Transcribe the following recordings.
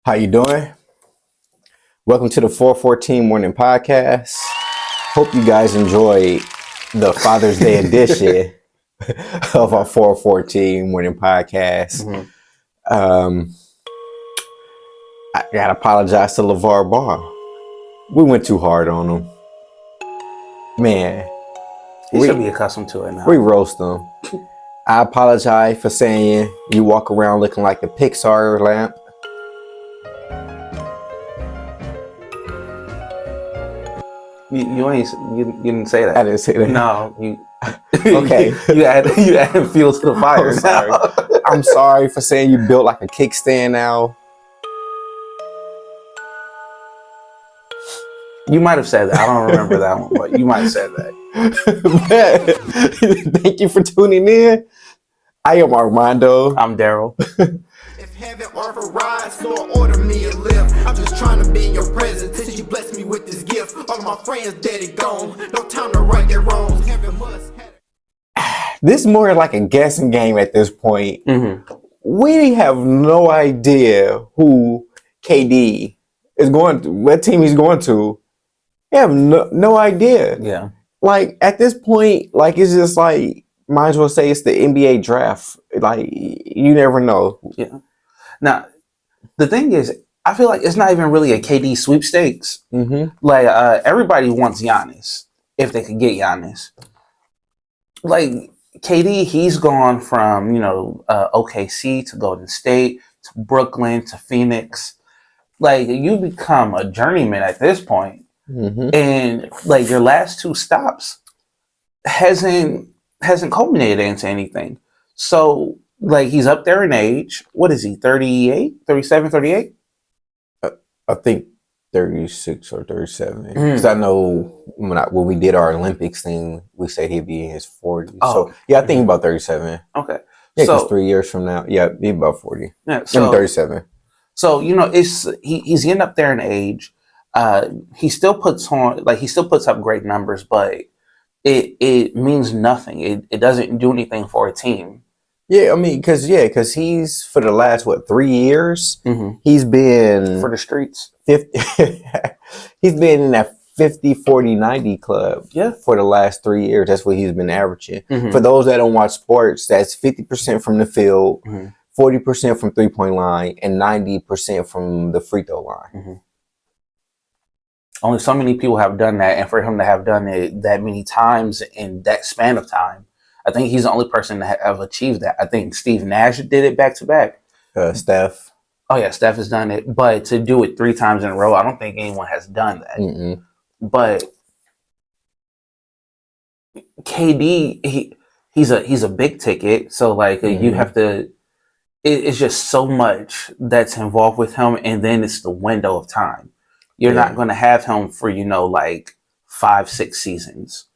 How you doing? Welcome to the 414 Morning Podcast. Hope you guys enjoyed the Father's Day edition of our 414 Morning Podcast. Um, I gotta apologize to LeVar Ball. We went too hard on him. Man, He should be accustomed to it now. we roast him. I apologize for saying you walk around looking like the Pixar lamp. You didn't say that. I didn't say that. No, you. Okay. you add fuel to the fire. I'm sorry. I'm sorry for saying you built like a kickstand now. You might have said that. I don't remember that one, but you might have said that. Thank you for tuning in. I am Armando. I'm Daryl. If heaven offer rides, Lord, order me a lift. I'm just trying to be in your presence since you blessed me with this gift. All of my friends dead and gone. No time to right their wrongs. Heaven must have. This is more like a guessing game at this point. Mm-hmm. We have no idea who KD is going to, what team he's going to. We have no idea. Yeah. Like at this point, like it's just like, might as well say it's the NBA draft. Like you never know. Yeah. Now, the thing is, I feel like it's not even really a KD sweepstakes. Mm-hmm. Like everybody wants Giannis if they could get Giannis. Like KD, he's gone from OKC to Golden State to Brooklyn to Phoenix. Like you become a journeyman at this point, and like your last two stops hasn't culminated into anything. So like he's up there in age. What is he? 38, 37, 38? I think 36 or 37. Because I know when we did our Olympics thing, we said he'd be in his 40s. Oh. So yeah, I think about 37. Okay. Yeah, So because 3 years from now, yeah, be about 40. yeah, I'm 37. So he's getting up there in age. He still puts up great numbers, but it means nothing. It doesn't do anything for a team. Yeah, I mean, because he's for the last 3 years, Mm-hmm. he's been For the streets. 50. He's been in that 50, 40, 90 club. Yeah. For the last 3 years, that's what he's been averaging. Mhm. For those that don't watch sports, that's 50% from the field, Mhm. 40% from 3-point line, and 90% from the free throw line. Only so many people have done that, and for him to have done it that many times in that span of time, I think he's the only person to have achieved that. I think Steve Nash did it back to back. Steph. Oh yeah, Steph has done it, but to do it 3 times in a row, I don't think anyone has done that. Mm-mm. But KD, he's a big ticket, so like you have to. It's just so much that's involved with him, and then it's the window of time. You're Yeah. not going to have him for like 5-6 seasons.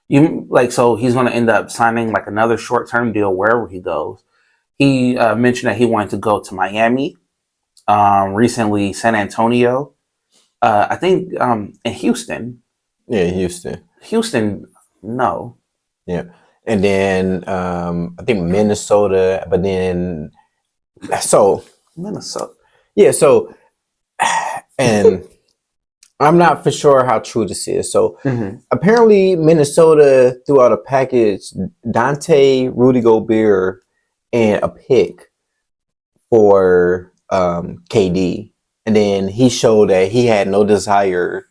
So he's going to end up signing like another short-term deal wherever he goes. He mentioned that he wanted to go to Miami, recently San Antonio, I think, and Houston. Yeah, Houston. No. Yeah. And then I think Minnesota, but then Minnesota. yeah, so and I'm not for sure how true this is. So apparently Minnesota threw out a package, Dante, Rudy Gobert, and a pick for KD. And then he showed that he had no desire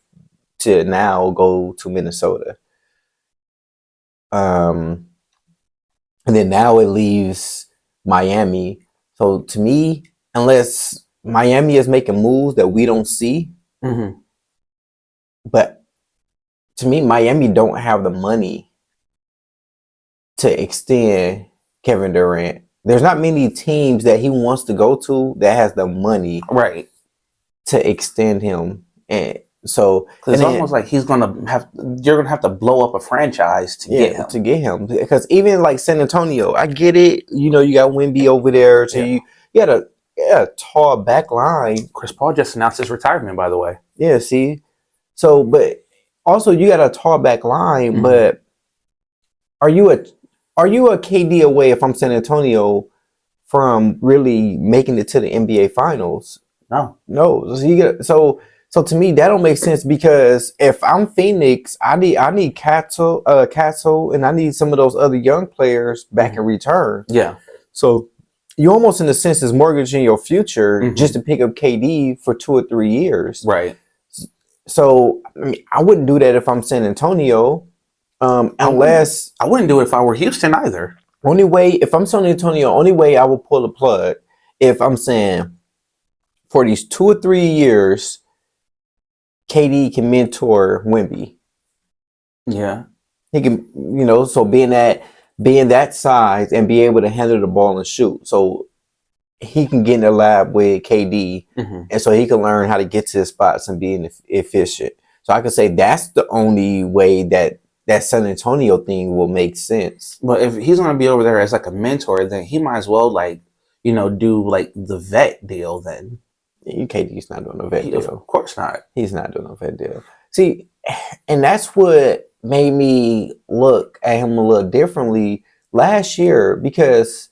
to now go to Minnesota. And then now it leaves Miami. So to me, unless Miami is making moves that we don't see, but to me, Miami don't have the money to extend Kevin Durant. There's not many teams that he wants to go to that has the money Right. to extend him. And so It's almost like you're gonna have to blow up a franchise to get him. Because even like San Antonio, I get it. You know, you got Wemby over there, so you got a tall back line. Chris Paul just announced his retirement, by the way. Yeah, see. So, but also you got a tall back line, but are you a KD away if I'm San Antonio from really making it to the NBA Finals? No. No. So to me that don't make sense because if I'm Phoenix, I need Castle, and I need some of those other young players back in return. Yeah. So you almost in a sense is mortgaging your future Mhm. just to pick up KD for 2 or 3 years. Right. So I mean, I wouldn't do that if I'm San Antonio, unless I wouldn't do it if I were Houston either. only way if I'm San Antonio, only way I will pull the plug if I'm saying for these 2 or 3 years, KD can mentor Wemby. Yeah. He can, so being that size and be able to handle the ball and shoot, so he can get in the lab with KD, hmm and so he can learn how to get to his spots and being efficient. So I could say that's the only way that San Antonio thing will make sense. But if he's gonna be over there as like a mentor, then he might as well do like the vet deal then. KD's not doing a vet deal. Of course not. He's not doing a vet deal. See, and that's what made me look at him a little differently last year because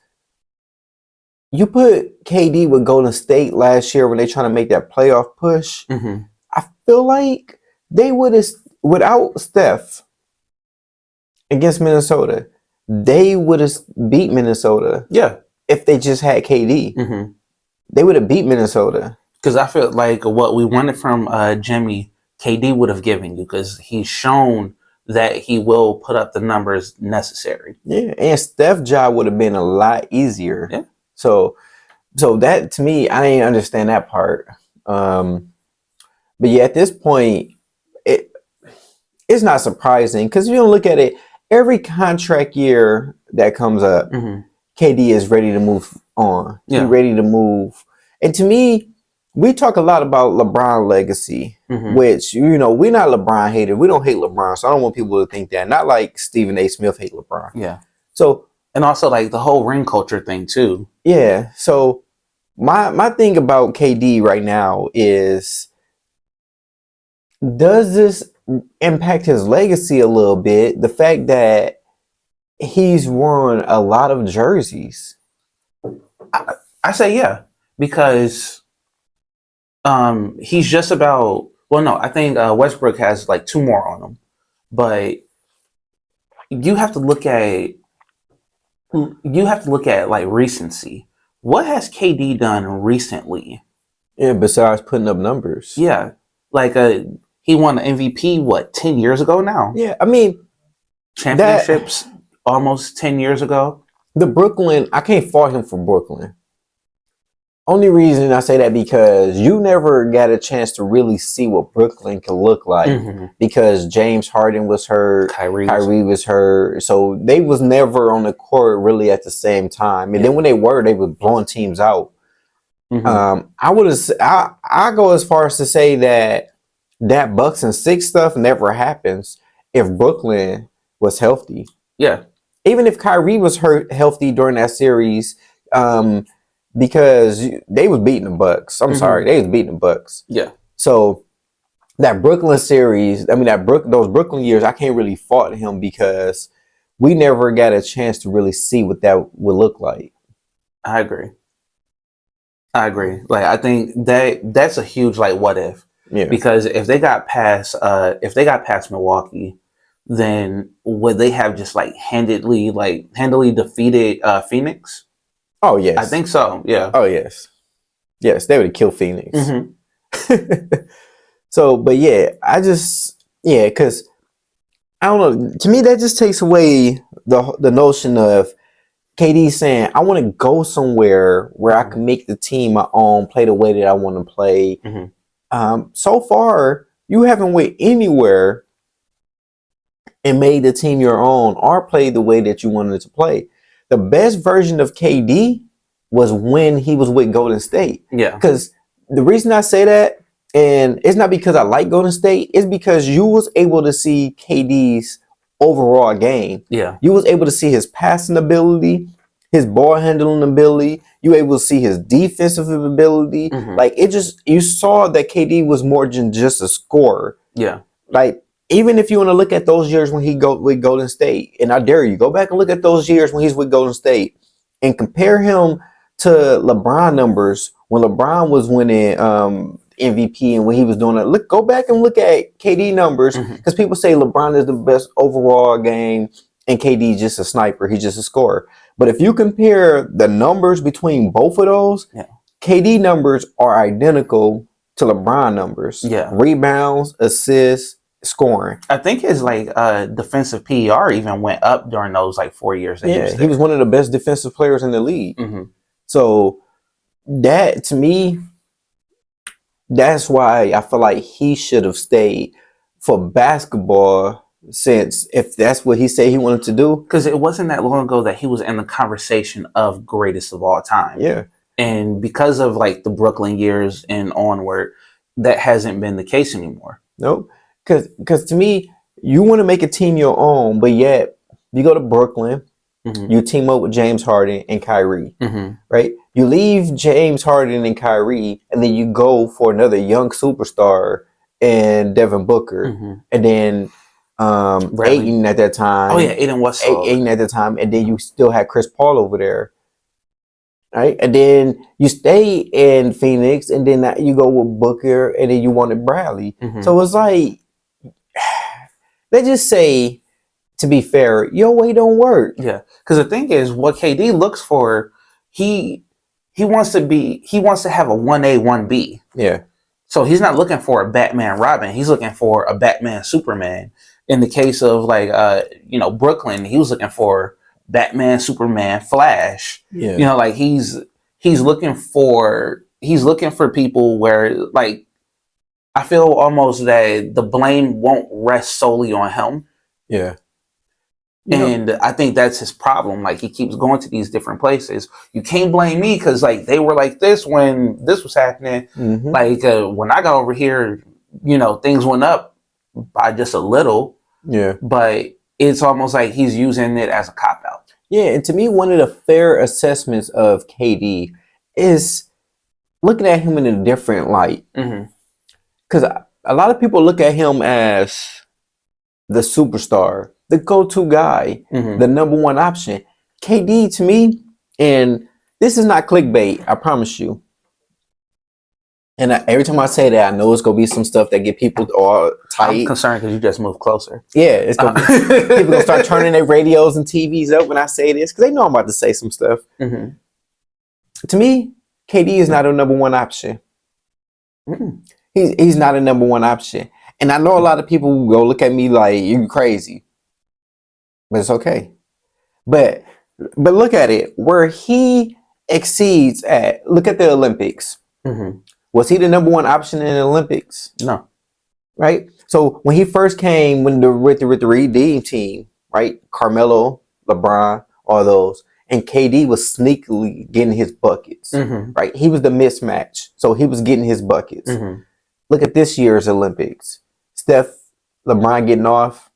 you put KD with Golden State last year when they trying to make that playoff push. hmm I feel like they would have, without Steph against Minnesota, they would have beat Minnesota Yeah. if they just had KD. hmm They would have beat Minnesota. Because I feel like what we wanted from Jimmy, KD would have given you because he's shown that he will put up the numbers necessary. Yeah, and Steph's job would have been a lot easier. Yeah. So that to me, I didn't understand that part. But yeah, at this point, it's not surprising because if you don't look at it, every contract year that comes up, hmm KD is ready to move on. Yeah. He's ready to move. And to me, we talk a lot about LeBron legacy, hmm which, we're not LeBron haters. We don't hate LeBron. So I don't want people to think that. Not like Stephen A. Smith hate LeBron. Yeah. So, And also like the whole ring culture thing too. yeah. So my thing about KD right now is, does this impact his legacy a little bit? The fact that he's worn a lot of jerseys. I say yeah because he's just about. Well, no, I think Westbrook has like 2 more on him, but you have to look at like recency. What has KD done recently? Yeah, besides putting up numbers. Yeah, like he won an MVP 10 years ago now. Yeah, I mean, Championships almost 10 years ago. the Brooklyn, I can't fault him for Brooklyn. Only reason I say that because you never got a chance to really see what Brooklyn could look like Mhm. because James Harden was hurt, Kyrie. Kyrie was hurt, so they was never on the court really at the same time. And then when they were blowing teams out. Mhm. I go as far as to say that Bucks and Six stuff never happens if Brooklyn was healthy. Yeah. Even if Kyrie was healthy during that series, because they was beating the Bucks. I'm Mhm. sorry, they was beating the Bucks. Yeah. So that Brooklyn series, I mean those Brooklyn years, I can't really fault him because we never got a chance to really see what that would look like. I agree. Like I think that's a huge like what if. Yeah. Because if they got past Milwaukee, then would they have just like handily defeated Phoenix? Oh yes. I think so. Yeah. Oh yes. Yes, they would have killed Phoenix. Mhm. So, but yeah, because I don't know. To me, that just takes away the notion of KD saying, "I want to go somewhere where I can make the team my own, play the way that I want to play." Mhm. So far, you haven't went anywhere and made the team your own or played the way that you wanted to play. The best version of KD was when he was with Golden State. Yeah. Because the reason I say that, and it's not because I like Golden State, it's because you was able to see KD's overall game. Yeah. You was able to see his passing ability, his ball handling ability. You were able to see his defensive ability. Mhm. Like you saw that KD was more than just a scorer. Yeah. Like even if you want to look at those years when he go with Golden State, and I dare you go back and look at those years when he's with Golden State and compare him to LeBron numbers when LeBron was winning MVP and when he was doing it, go back and look at KD numbers because people say LeBron is the best overall game and KD just a sniper. He's just a scorer. But if you compare the numbers between both of those, KD numbers are identical to LeBron numbers. Yeah. Rebounds, assists, scoring. I think his defensive PER even went up during those 4 years. That He was one of the best defensive players in the league. So that, to me, that's why I feel like he should have stayed for basketball, since if that's what he said he wanted to do. Because it wasn't that long ago that he was in the conversation of greatest of all time. Yeah. And because of the Brooklyn years and onward, that hasn't been the case anymore. Nope. Because to me, you want to make a team your own, but yet you go to Brooklyn, you team up with James Harden and Kyrie, right? You leave James Harden and Kyrie, and then you go for another young superstar and Devin Booker, and then Ayton at that time. Oh yeah, Ayton was Ayton at the time, and then you still had Chris Paul over there. Right, and then you stay in Phoenix, and then you go with Booker, and then you wanted Bradley. So it's like, let's just say, to be fair, your way don't work. Yeah, because the thing is, what KD looks for, he wants to have a 1A, 1B. Yeah. So he's not looking for a Batman Robin. He's looking for a Batman Superman. In the case of Brooklyn, he was looking for Batman, Superman, Flash. Yeah. He's looking for people where I feel almost that the blame won't rest solely on him. Yeah. And I think that's his problem. He keeps going to these different places. You can't blame me because they were like this when this was happening. When I got over here, things went up by just a little. Yeah. But it's almost like he's using it as a cop-out. Yeah, and to me, one of the fair assessments of KD is looking at him in a different light. Because a lot of people look at him as the superstar, the go-to guy, the number one option. KD, to me, and this is not clickbait, I promise you. And every time I say that, I know it's gonna be some stuff that get people all tight. I'm concerned because you just moved closer. Yeah, it's gonna be, people gonna start turning their radios and TVs up when I say this because they know I'm about to say some stuff. To me, KD is not a number one option. He's not a number one option, and I know a lot of people go look at me like you crazy, but it's okay. But look at it where he exceeds at. Look at the Olympics. Was he the number one option in the Olympics? No. Right? So when he first came with the Redeem team, right? Carmelo, LeBron, all those. And KD was sneakily getting his buckets, right? He was the mismatch. So he was getting his buckets. Look at this year's Olympics. Steph, LeBron getting off.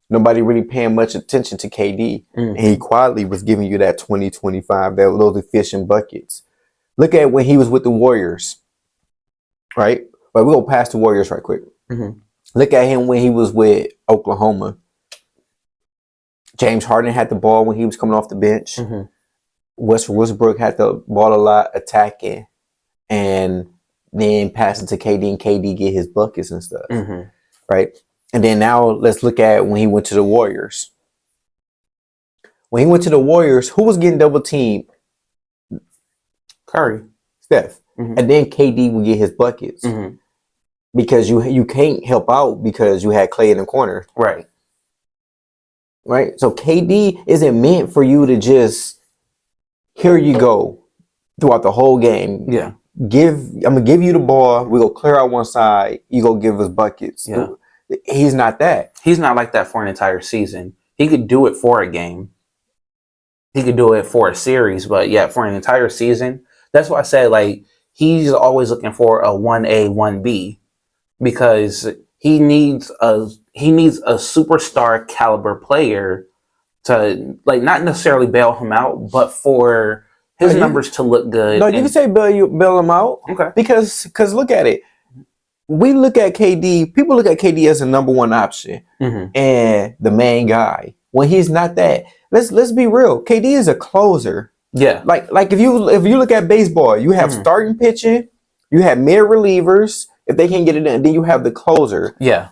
Nobody really paying much attention to KD. And he quietly was giving you that 20, 25, those efficient buckets. Look at when he was with the Warriors. Right? But we'll go past the Warriors right quick. Look at him when he was with Oklahoma. James Harden had the ball when he was coming off the bench. Westbrook had the ball a lot, attacking, and then passing to KD, and KD get his buckets and stuff. Right? And then now let's look at when he went to the Warriors. When he went to the Warriors, who was getting double teamed? Curry. Steph. And then KD would get his buckets because you can't help out because you had Clay in the corner. Right. So KD isn't meant for you to just, here you go, throughout the whole game. Yeah. I'm going to give you the ball. We're going to clear out one side. You go give us buckets. Yeah. He's not that. He's not like that for an entire season. He could do it for a game. He could do it for a series, but yeah, for an entire season. That's why I say he's always looking for a 1A, 1B because he needs a superstar caliber player to not necessarily bail him out, but for his numbers to look good. No, you can say bail him out. Okay. Because look at it. We look at KD, people look at KD as a number one option and the main guy when he's not that. Let's be real. KD is a closer. Yeah. Like if you look at baseball, you have starting pitching, you have mid relievers if they can't get it done, then you have the closer. Yeah.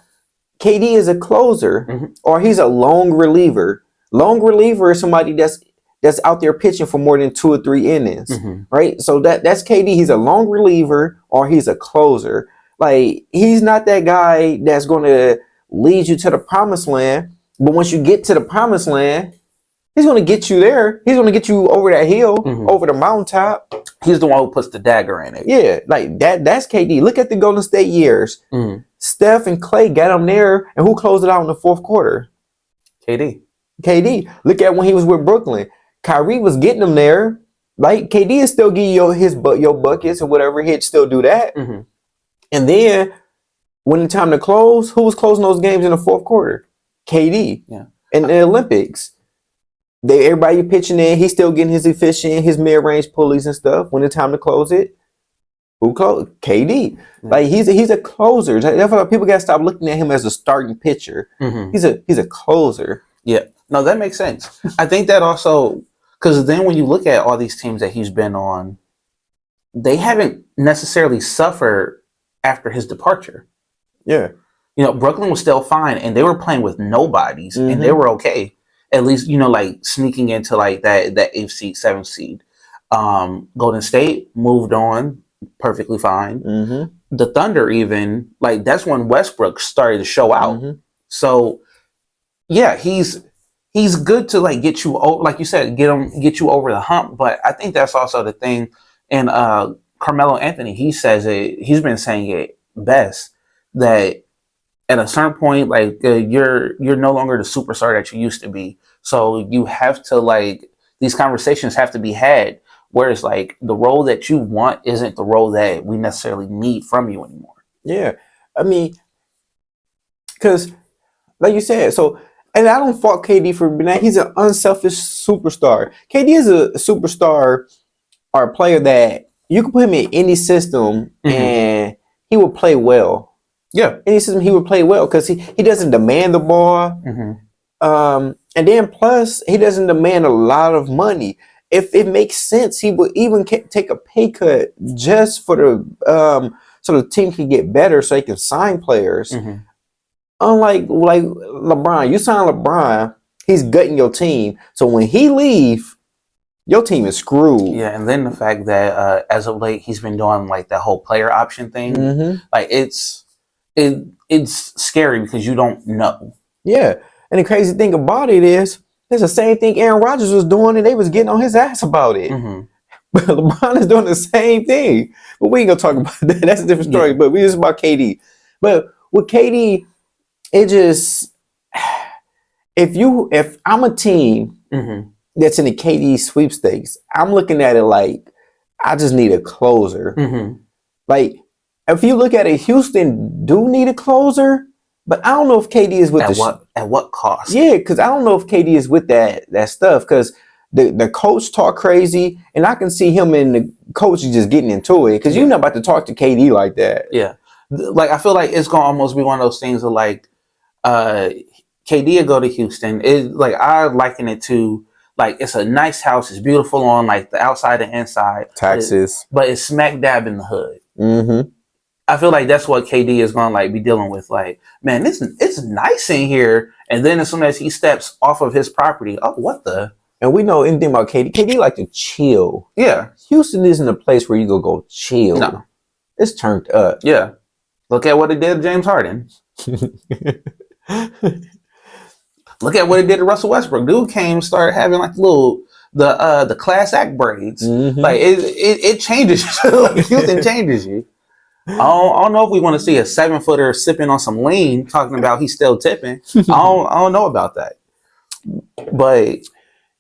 KD is a closer, or he's a long reliever. Long reliever is somebody that's out there pitching for more than 2 or 3 innings, right? So that's KD. He's a long reliever or he's a closer. Like he's not that guy that's going to lead you to the promised land. But once you get to the promised land, he's going to get you there. He's going to get you over that hill, over the mountaintop. He's the one who puts the dagger in it. Yeah, like that's KD. Look at the Golden State years. Steph and Clay got him there, and who closed it out in the fourth quarter? KD. Look at when he was with Brooklyn. Kyrie was getting him there. Like KD is still giving you your buckets or whatever. He'd still do that. And then when it's time to close, who was closing those games in the fourth quarter? KD. Yeah. In the Olympics. Everybody pitching in, he's still getting his efficient, his mid-range pulleys and stuff. When it's time to close it, who close? KD. Like he's a closer. That's why people gotta stop looking at him as a starting pitcher. He's a closer. Yeah. No, that makes sense. I think that also, because then when you look at all these teams that he's been on, they haven't necessarily suffered after his departure. Yeah. You know, Brooklyn was still fine, and they were playing with nobodies, and they were okay. At least, you know, like sneaking into like that 8th seed, 7th seed. Golden State moved on perfectly fine. The Thunder even, like that's when Westbrook started to show out. So yeah, he's good to like get you, like you said, get you over the hump. But I think that's also the thing. And Carmelo Anthony, he says it. He's been saying it best that at a certain point, like you're no longer the superstar that you used to be. So you have to like these conversations have to be had. Whereas like the role that you want isn't the role that we necessarily need from you anymore. Yeah, I mean, because like you said, so. And I don't fault KD for being that. He's an unselfish superstar. KD is a superstar or a player that you can put him in any system and he will play well. Yeah. Any system he would play well because he doesn't demand the ball. And then plus he doesn't demand a lot of money. If it makes sense, he would even take a pay cut just for the so the team can get better so they can sign players. Unlike like LeBron, you sign LeBron, he's gutting your team. So when he leave, your team is screwed. Yeah, and then the fact that as of late he's been doing like that whole player option thing. Like it's scary because you don't know. Yeah, and the crazy thing about it is, it's the same thing Aaron Rodgers was doing, and they was getting on his ass about it. But LeBron is doing the same thing. But we ain't gonna talk about that. That's a different story. Yeah. But we just about KD. But with KD. It just if I'm a team that's in the KD sweepstakes, I'm looking at it like I just need a closer. Like if you look at it, Houston do need a closer, but I don't know if KD is with at what cost? Yeah, because I don't know if KD is with that stuff because the coach talk crazy, and I can see him and the coach just getting into it because you're not about to talk to KD like that. Yeah, like I feel like it's gonna almost be one of those things of like. KD will go to Houston. It like I liken it to like it's a nice house. It's beautiful on like the outside and inside. Taxes, but it's smack dab in the hood. I feel like that's what KD is gonna like be dealing with. Like, man, it's nice in here. And then as soon as he steps off of his property, oh, what the? And we know anything about KD. KD like to chill. Yeah, Houston isn't a place where you go chill. No, it's turned up. Yeah, look at what it did to James Harden. Look at what it did to Russell Westbrook. Dude started having like the class act braids. Like it changes you. Like Houston changes you. I don't know if we want to see a 7-footer sipping on some lean talking about he's still tipping. I don't know about that. But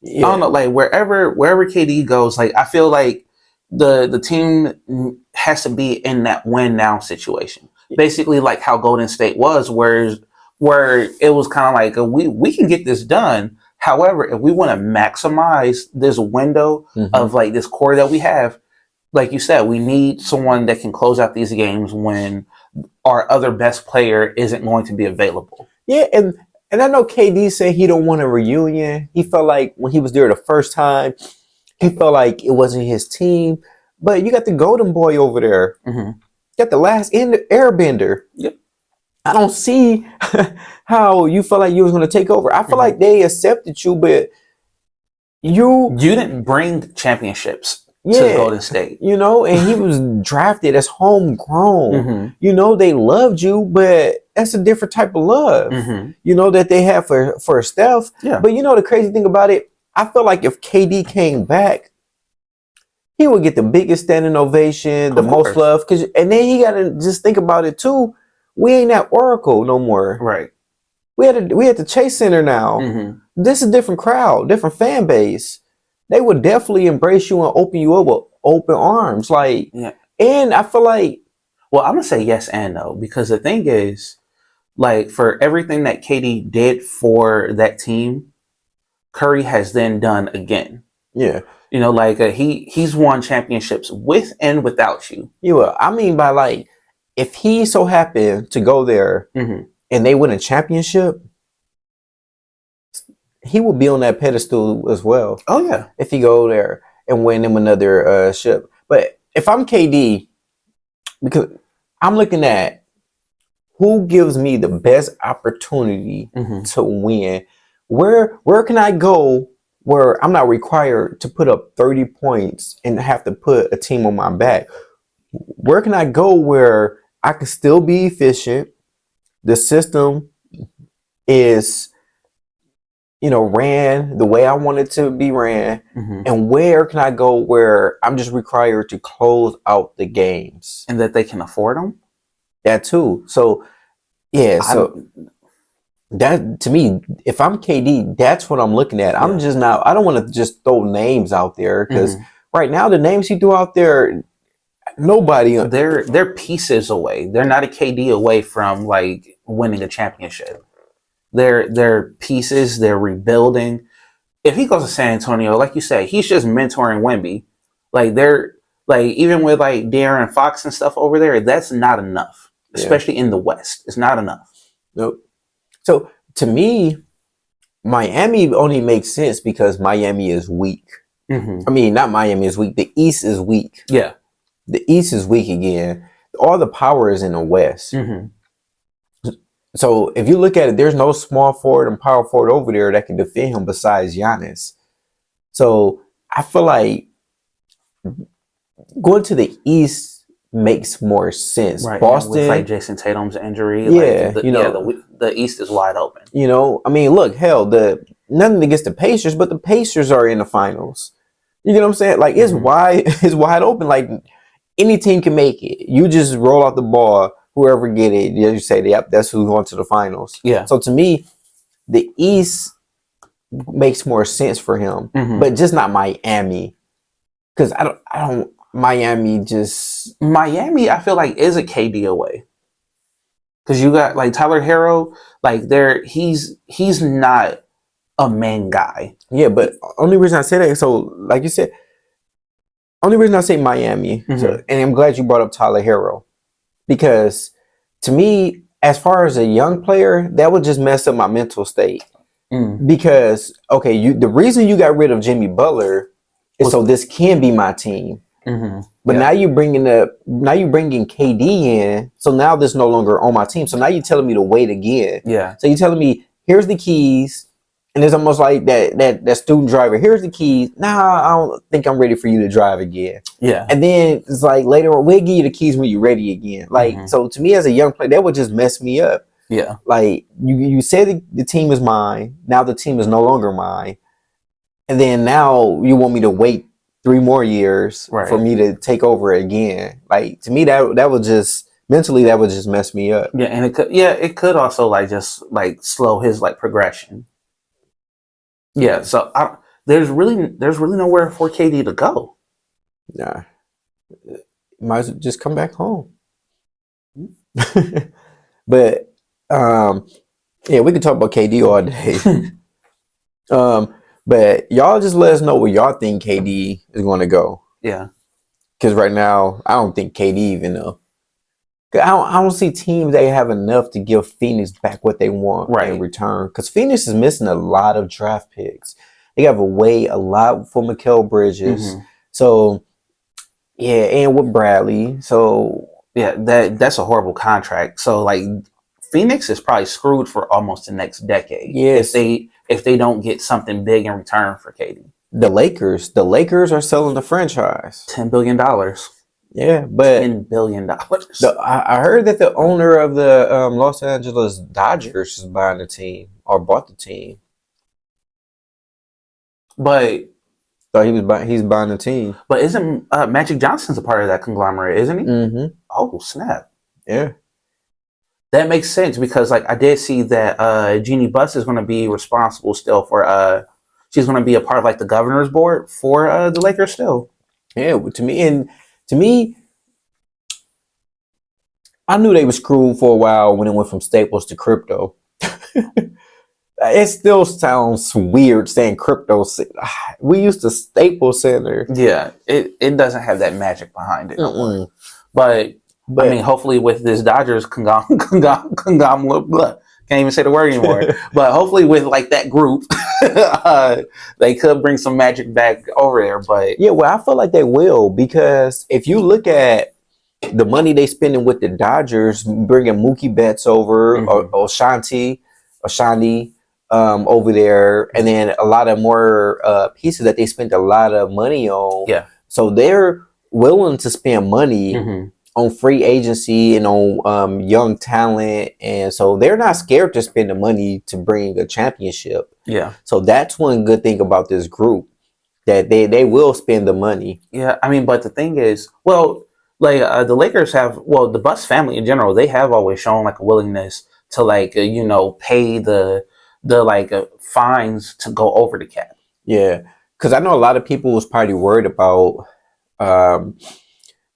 I don't know, like wherever KD goes, like I feel like the team has to be in that win now situation. Basically like how Golden State was, where it was kind of like we can get this done. However, if we want to maximize this window of like this core that we have, like you said, we need someone that can close out these games when our other best player isn't going to be available. Yeah, and I know KD said he don't want a reunion. He felt like when he was there the first time, he felt like it wasn't his team. But you got the golden boy over there. Mm-hmm. You got the last airbender. Yep. I don't see how you felt like you was going to take over. I feel like they accepted you, but you didn't bring championships to Yeah. Golden State. you know, and he was drafted as homegrown. Mm-hmm. You know, they loved you, but that's a different type of love. Mm-hmm. You know, that they have for Steph. Yeah. But you know the crazy thing about it, I feel like if KD came back, he would get the biggest standing ovation, the Of most course. love. And then he got to just think about it too. We ain't at Oracle no more. Right. We at the Chase Center now. Mm-hmm. This is a different crowd, different fan base. They would definitely embrace you and open you up with open arms. Like, Yeah. and I feel like, Well, I'm gonna say yes and no, because the thing is, like, for everything that KD did for that team, Curry has then done again. yeah, You know, like he's won championships with and without you. you will. I mean, by like, if he so happened to go there Mm-hmm. and they win a championship, he will be on that pedestal as well. Oh yeah. If he go there and win him another ship. But if I'm KD, because I'm looking at who gives me the best opportunity Mm-hmm. to win, where can I go where I'm not required to put up 30 points and have to put a team on my back? Where can I go where I can still be efficient? The system is, ran the way I want it to be ran. Mm-hmm. And where can I go where I'm just required to close out the games? And that they can afford them. That too. So, yeah. So that, to me, if I'm KD, that's what I'm looking at. I'm Yeah. just not. I don't want to just throw names out there because Mhm. right now the names he threw out there, nobody. They're pieces away. They're not a KD away from like winning a championship. They're pieces. They're rebuilding. If he goes to San Antonio, like you say, he's just mentoring Wemby. Like they're like even with like De'Aaron Fox and stuff over there, that's not enough. Yeah. Especially in the West, it's not enough. Nope. So to me, Miami only makes sense because Miami is weak. Mm-hmm. I mean, not Miami is weak. The East is weak. Yeah. The East is weak again. All the power is in the West. Mm-hmm. So if you look at it, there's no small forward and power forward over there that can defend him besides Giannis. So I feel like going to the East makes more sense. Right. Boston, With like Jason Tatum's injury, Yeah, like the East is wide open. I mean, look, hell, nothing against the Pacers, but the Pacers are in the finals. You get what I'm saying? Like it's Mhm. it's wide open. Like any team can make it. You just roll out the ball. Whoever get it, you say, yep, that's who's going to the finals. Yeah. So to me, the East makes more sense for him, Mhm. but just not Miami, because I don't. Miami just Miami, I feel like is a KD away. Because you got like Tyler Hero, like he's not a main guy. yeah. But only reason I say that, so like you said, only reason I say Miami, so, Mhm. and I'm glad you brought up Tyler Hero, because to me, as far as a young player, that would just mess up my mental state. Mm. Because okay, the reason you got rid of Jimmy Butler is so this can be my team. Mm-hmm. But Yeah. now you're bringing KD in, so now this no longer on my team. So now you're telling me to wait again. Yeah. So you're telling me here's the keys, and it's almost like that student driver. Here's the keys. Nah, I don't think I'm ready for you to drive again. Yeah. And then it's like later on, we'll give you the keys when you're ready again. Like Mhm. so, to me as a young player, that would just mess me up. Yeah. Like you said the team is mine. Now the team is no longer mine, and then now you want me to wait 3 more years Right. for me to take over again. Like to me, that would just mentally that would just mess me up. Yeah. And it could also like just like slow his like progression. Yeah. So there's really nowhere for KD to go. Nah, might as well just come back home. But yeah, we could talk about KD all day. But y'all just let us know where y'all think KD is going to go. Yeah. Because right now, I don't think KD even know. 'Cause I don't see teams that have enough to give Phoenix back what they want Right. in return. Because Phoenix is missing a lot of draft picks. They have a lot for Mikal Bridges. Mhm. So yeah, and with Bradley. So Yeah, that's a horrible contract. So like Phoenix is probably screwed for almost the next decade yes, if they don't get something big in return for KD. the Lakers are selling the franchise. $10 billion. Yeah, but $10 billion. I heard that the owner of the Los Angeles Dodgers is buying the team or bought the team. But So he's buying the team. isn't Magic Johnson's a part of that conglomerate, isn't he? Mm-hmm. Oh snap! Yeah. That makes sense because like I did see that Jeannie Buss is going to be responsible still for she's going to be a part of like the governor's board for the Lakers still. Yeah, to me, I knew they were screwed for a while when it went from Staples to crypto. It still sounds weird saying crypto. We used to Staples Center. Yeah, it doesn't have that magic behind it. Mm-mm. But But I mean, hopefully with this Dodgers conglomerate, can't even say the word anymore. But hopefully with like that group, they could bring some magic back over there. But yeah, well, I feel like they will because if you look at the money they spending with the Dodgers, bringing Mookie Betts over, Mhm. or Oshandi over there, and then a lot of more pieces that they spent a lot of money on. yeah, So they're willing to spend money Mhm. on free agency and on young talent, and so they're not scared to spend the money to bring a championship. yeah, So that's one good thing about this group that they will spend the money. yeah. I mean, but the thing is, well, like the Lakers have, well, the Buss family in general, they have always shown like a willingness to like pay the fines to go over the cap. Yeah, because I know a lot of people was probably worried about um,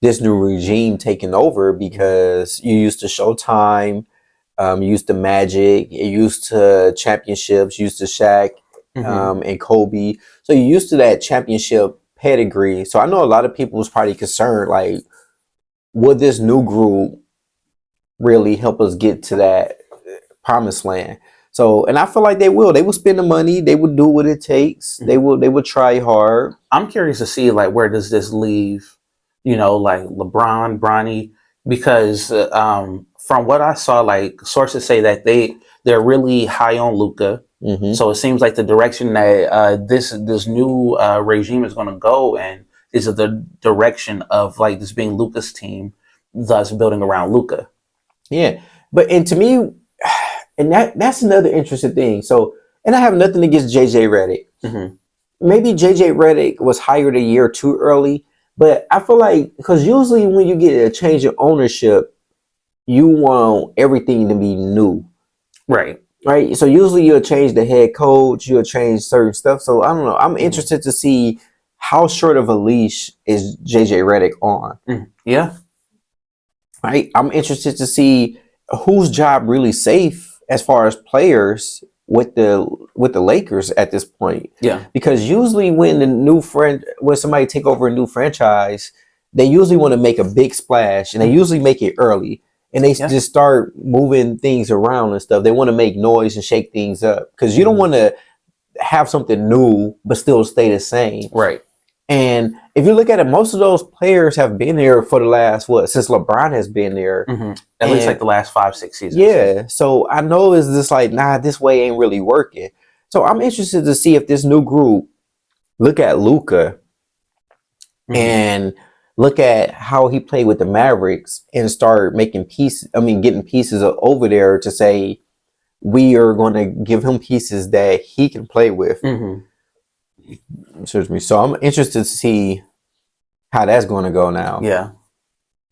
this new regime taking over because you used to Showtime, you used to Magic, you used to championships, you used to Shaq Mhm. and Kobe. So you used to that championship pedigree. So I know a lot of people was probably concerned, like, would this new group really help us get to that promised land? So, and I feel like they will. They will spend the money. They will do what it takes. They will try hard. I'm curious to see like where does this leave, like LeBron, Bronny, because from what I saw, like sources say that they're really high on Luca. Hmm. So it seems like the direction that this new regime is going to go in is the direction of like this being Luca's team, thus building around Luca. Yeah, and to me, and that's another interesting thing. So, and I have nothing against JJ Redick. Mm-hmm. Maybe JJ Redick was hired a year too early, but I feel like because usually when you get a change of ownership, you want everything to be new, Right. right? So usually you'll change the head coach, you'll change certain stuff. So I don't know. I'm interested to see how short of a leash is JJ Redick on. Yeah. Right? I'm interested to see whose job really safe as far as players with the Lakers at this point. Yeah. Because usually when when somebody take over a new franchise, they usually want to make a big splash and they usually make it early. And they just start moving things around and stuff. They want to make noise and shake things up because you don't want to have something new but still stay the same. Right. And if you look at it, most of those players have been there for the last since LeBron has been there. Mm-hmm. At least like the last 5-6 seasons. Yeah. So I know it's just like, nah, this way ain't really working. So I'm interested to see if this new group look at Luka and look at how he played with the Mavericks and start making getting pieces over there to say we are going to give him pieces that he can play with. Mm-hmm. Excuse me. So I'm interested to see how that's going to go now. Yeah,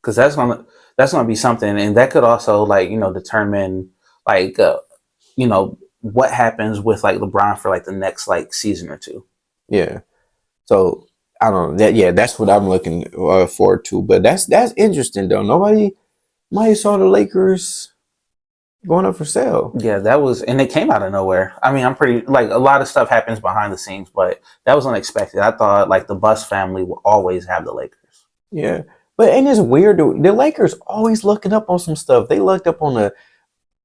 because that's gonna be something, and that could also like determine like what happens with like LeBron for like the next like season or two. Yeah. So I don't know that. Yeah, that's what I'm looking forward to. But that's interesting though. Nobody saw the Lakers going up for sale. Yeah, that was, and it came out of nowhere. I mean, I'm pretty like a lot of stuff happens behind the scenes, but that was unexpected. I thought like the Buss family will always have the Lakers. Yeah, but and it's weird. The Lakers always looking up on some stuff. They looked up on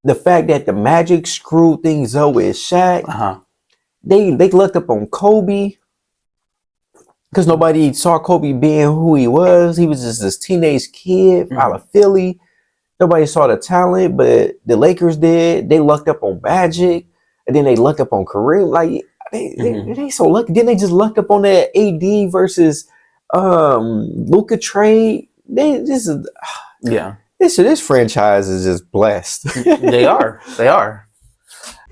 the fact that the Magic screwed things up with Shaq. Uh-huh. they looked up on Kobe because nobody saw Kobe being who he was. He was just this teenage kid out of Philly. Nobody saw the talent, but the Lakers did. They lucked up on Magic, and then they lucked up on Kareem. Like they so lucky. Then they just lucked up on that AD versus Luka trade. This franchise is just blessed. They are.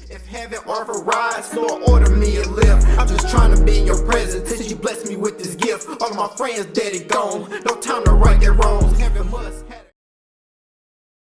If heaven offer rides, Lord, order me a lift. I'm just trying to be in your presence since you blessed me with this gift. All of my friends dead and gone. No time to right their wrongs. Heaven must